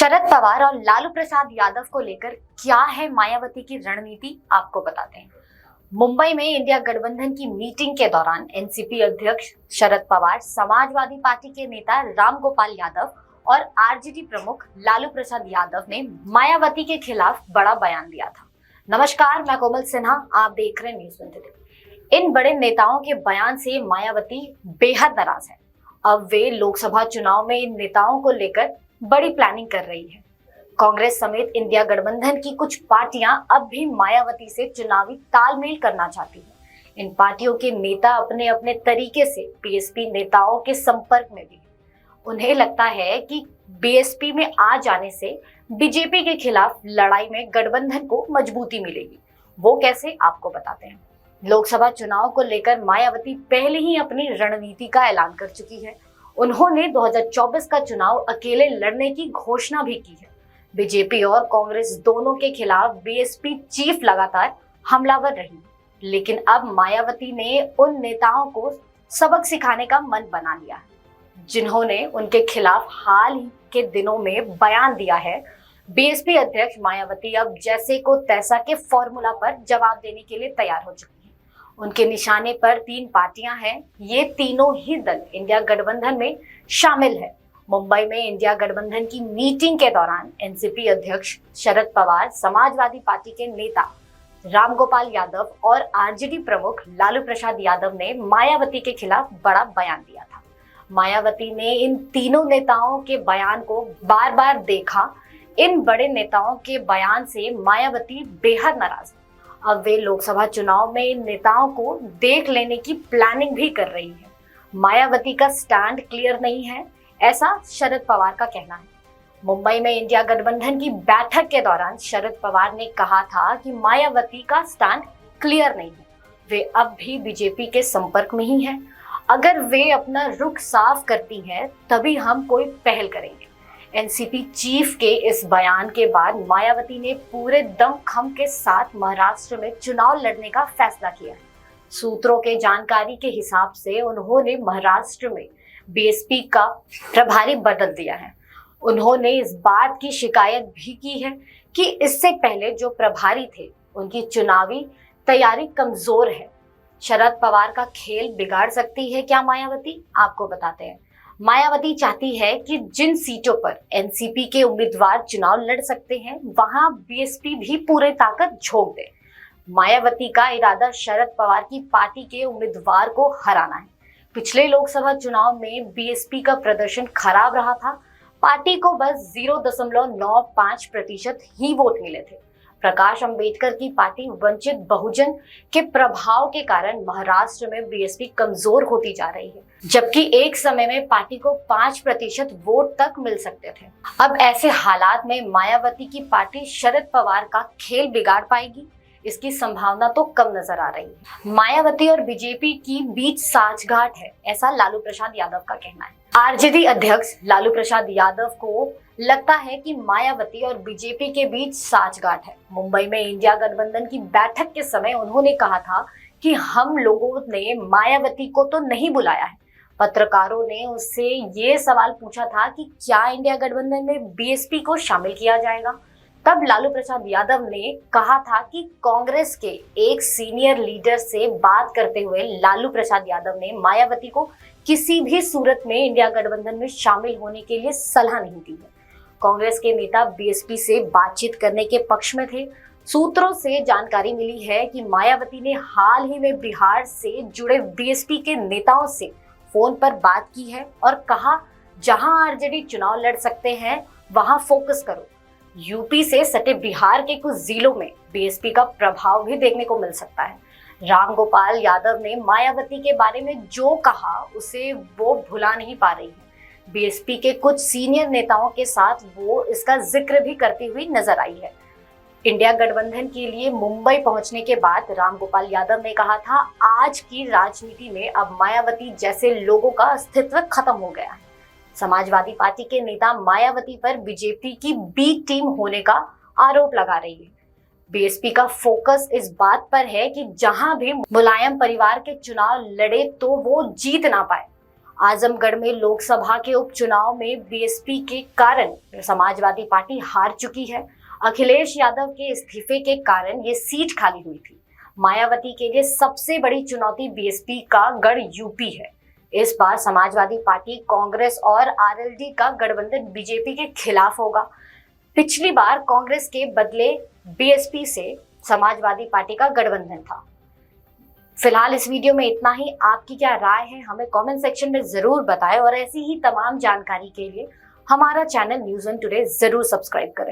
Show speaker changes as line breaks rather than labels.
शरद पवार और लालू प्रसाद यादव को लेकर क्या है मायावती की रणनीति, आपको बताते हैं। मुंबई में इंडिया गठबंधन की मीटिंग के दौरान एनसीपी अध्यक्ष शरद पवार, समाजवादी पार्टी के नेता राम गोपाल यादव और आरजेडी प्रमुख लालू प्रसाद यादव ने मायावती के खिलाफ बड़ा बयान दिया था। नमस्कार, मैं कोमल सिन्हा, आप देख रहे हैं न्यूज़ 23। इन बड़े नेताओं के बयान से मायावती बेहद नाराज है। अब वे लोकसभा चुनाव में इन नेताओं को लेकर बड़ी प्लानिंग कर रही है। कांग्रेस समेत इंडिया गठबंधन की कुछ पार्टियां अब भी मायावती से चुनावी तालमेल करना चाहती हैं। इन पार्टियों के नेता अपने अपने तरीके से बीएसपी नेताओं के संपर्क में भी हैं। उन्हें लगता है कि बीएसपी में आ जाने से बीजेपी के खिलाफ लड़ाई में गठबंधन को मजबूती मिलेगी। वो कैसे, आपको बताते हैं। लोकसभा चुनाव को लेकर मायावती पहले ही अपनी रणनीति का ऐलान कर चुकी है। उन्होंने 2024 का चुनाव अकेले लड़ने की घोषणा भी की है। बीजेपी और कांग्रेस दोनों के खिलाफ बीएसपी चीफ लगातार हमलावर रही, लेकिन अब मायावती ने उन नेताओं को सबक सिखाने का मन बना लिया है जिन्होंने उनके खिलाफ हाल ही के दिनों में बयान दिया है। बीएसपी अध्यक्ष मायावती अब जैसे को तैसा के फॉर्मूला पर जवाब देने के लिए तैयार हो चुकी है। उनके निशाने पर 3 पार्टियां हैं। ये तीनों ही दल इंडिया गठबंधन में शामिल है। मुंबई में इंडिया गठबंधन की मीटिंग के दौरान एनसीपी अध्यक्ष शरद पवार, समाजवादी पार्टी के नेता रामगोपाल यादव और आरजेडी प्रमुख लालू प्रसाद यादव ने मायावती के खिलाफ बड़ा बयान दिया था। मायावती ने इन तीनों नेताओं के बयान को बार बार देखा। इन बड़े नेताओं के बयान से मायावती बेहद नाराज है। अब वे लोकसभा चुनाव में इन नेताओं को देख लेने की प्लानिंग भी कर रही है। मायावती का स्टैंड क्लियर नहीं है, ऐसा शरद पवार का कहना है। मुंबई में इंडिया गठबंधन की बैठक के दौरान शरद पवार ने कहा था कि मायावती का स्टैंड क्लियर नहीं है। वे अब भी बीजेपी के संपर्क में ही हैं। अगर वे अपना रुख साफ करती हैं, तभी हम कोई पहल करेंगे। एनसीपी चीफ के इस बयान के बाद मायावती ने पूरे दमखम के साथ महाराष्ट्र में चुनाव लड़ने का फैसला किया है। सूत्रों के जानकारी के हिसाब से उन्होंने महाराष्ट्र में बीएसपी का प्रभारी बदल दिया है। उन्होंने इस बात की शिकायत भी की है कि इससे पहले जो प्रभारी थे उनकी चुनावी तैयारी कमजोर है। शरद पवार का खेल बिगाड़ सकती है क्या मायावती, आपको बताते हैं। मायावती चाहती है कि जिन सीटों पर एनसीपी के उम्मीदवार चुनाव लड़ सकते हैं, वहां बीएसपी भी पूरी ताकत झोंक दे। मायावती का इरादा शरद पवार की पार्टी के उम्मीदवार को हराना है। पिछले लोकसभा चुनाव में बीएसपी का प्रदर्शन खराब रहा था। पार्टी को बस 0.95% ही वोट मिले थे। प्रकाश अंबेडकर की पार्टी वंचित बहुजन के प्रभाव के कारण महाराष्ट्र में बीएसपी कमजोर होती जा रही है, जबकि एक समय में पार्टी को 5% वोट तक मिल सकते थे। अब ऐसे हालात में मायावती की पार्टी शरद पवार का खेल बिगाड़ पाएगी, इसकी संभावना तो कम नजर आ रही है। मायावती और बीजेपी की बीच साठगांठ है, ऐसा लालू प्रसाद यादव का कहना है। आरजेडी अध्यक्ष लालू प्रसाद यादव को लगता है कि मायावती और बीजेपी के बीच साठगांठ है। मुंबई में इंडिया गठबंधन की बैठक के समय उन्होंने कहा था कि हम लोगों ने मायावती को तो नहीं बुलाया है। पत्रकारों ने उससे ये सवाल पूछा था कि क्या इंडिया गठबंधन में बीएसपी को शामिल किया जाएगा। तब लालू प्रसाद यादव ने कहा था कि कांग्रेस के एक सीनियर लीडर से बात करते हुए लालू प्रसाद यादव ने मायावती को किसी भी सूरत में इंडिया गठबंधन में शामिल होने के लिए सलाह नहीं दी है। कांग्रेस के नेता बीएसपी से बातचीत करने के पक्ष में थे। सूत्रों से जानकारी मिली है कि मायावती ने हाल ही में बिहार से जुड़े बीएसपी के नेताओं से फोन पर बात की है और कहा, जहां आरजेडी चुनाव लड़ सकते हैं वहां फोकस करो। यूपी से सटे बिहार के कुछ जिलों में बीएसपी का प्रभाव भी देखने को मिल सकता है। रामगोपाल यादव ने मायावती के बारे में जो कहा उसे वो भुला नहीं पा रही है। बीएसपी के कुछ सीनियर नेताओं के साथ वो इसका जिक्र भी करती हुई नजर आई है। इंडिया गठबंधन के लिए मुंबई पहुंचने के बाद रामगोपाल यादव ने कहा था, आज की राजनीति में अब मायावती जैसे लोगों का अस्तित्व खत्म हो गया है। समाजवादी पार्टी के नेता मायावती पर बीजेपी की बी टीम होने का आरोप लगा रही है। बीएसपी का फोकस इस बात पर है कि जहां भी मुलायम परिवार के चुनाव लड़े तो वो जीत ना पाए। आजमगढ़ में लोकसभा के उपचुनाव में बीएसपी के कारण समाजवादी पार्टी हार चुकी है। अखिलेश यादव के इस्तीफे के कारण ये सीट खाली हुई थी। मायावती के लिए सबसे बड़ी चुनौती बीएसपी का गढ़ यूपी है। इस बार समाजवादी पार्टी कांग्रेस और आरएलडी का गठबंधन बीजेपी के खिलाफ होगा। पिछली बार कांग्रेस के बदले बीएसपी से समाजवादी पार्टी का गठबंधन था। फिलहाल इस वीडियो में इतना ही। आपकी क्या राय है हमें कमेंट सेक्शन में जरूर बताएं और ऐसी ही तमाम जानकारी के लिए हमारा चैनल न्यूज़ ऑन टुडे जरूर सब्सक्राइब करें।